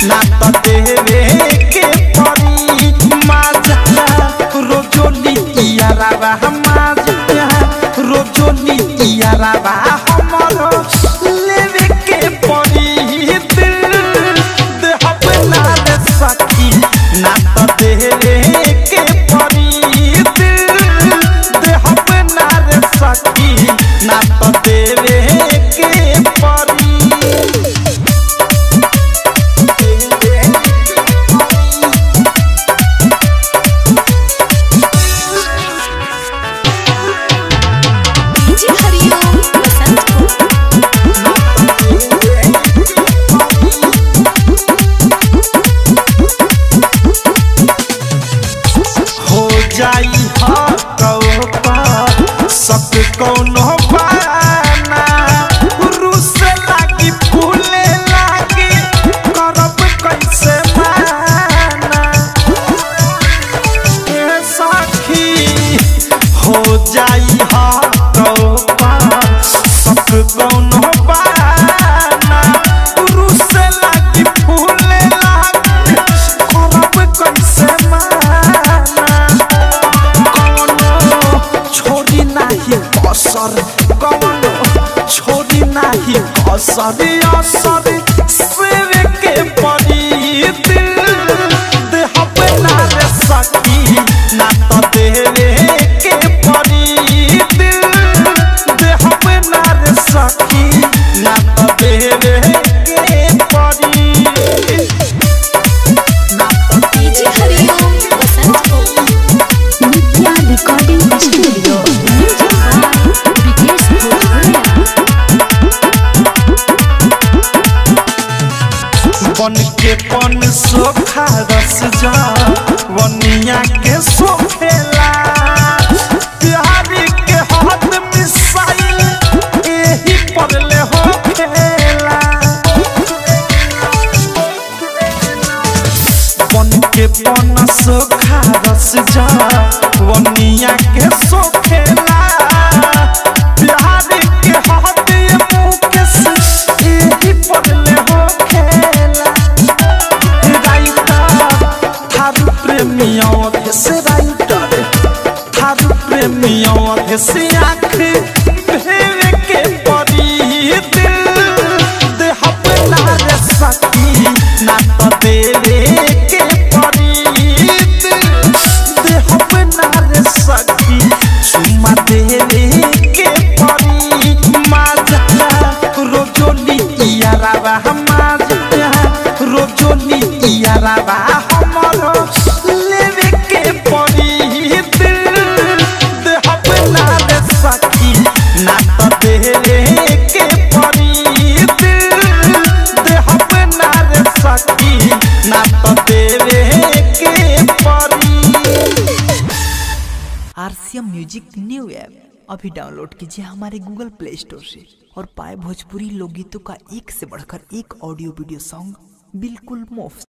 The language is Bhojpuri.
ना तो देवे के परी माजा रोजोली यारावा माजा रोजोली यारावा हमरो लेवे के परी दिल देहब ना रे सखी ना तो देवे के परी दिल देहब ना रे सखी ना तो देवे के परी जाई सब कौनो बाना रुस लागी फूले लागी करब कैसे माना सखी हो जाई सब कौनो बाना रुस लागी फूले लागी करब कैसे असर कौनो छोड़ी नाही असर असर सिर के परी दिल देहब ना रे सखी ना तो देवे के परी दिल देहब ना रे सखी ना तो देवे के परी ना तो डीजे हरिओम बसंत को नित्या रिकॉर्डिंग स्टूडियो बन के पन सोखा रस जा वनिया के सोखेला प्यारी के हाथ मिसाइल एही पड़ले हो खेला बन के पन सोखा रस जा वनिया के सोखेला प्यारी के हाथ मुँह के एही पड़ले हो खेला प्रेमियों से राइटर थारू प्रेमियों से आँख भेवे के परी दिल देहब ना रे सखी ना तो देवे के परी दिल देहब ना रे सखी चुमा देवे के परी माजा रोजोली यारावा माजा रोजोली यारावा हमरो लेवे के परी दिल देहब ना रे सखी ना तो देवे के परी दिल देहब ना रे सखी ना तो देवे के परी। आरसीएम म्यूजिक न्यू ऐप अभी डाउनलोड कीजिए हमारे गूगल प्ले स्टोर से और पाए भोजपुरी लोकगीतों का एक से बढ़कर एक ऑडियो वीडियो सॉन्ग बिल्कुल मुफ्त।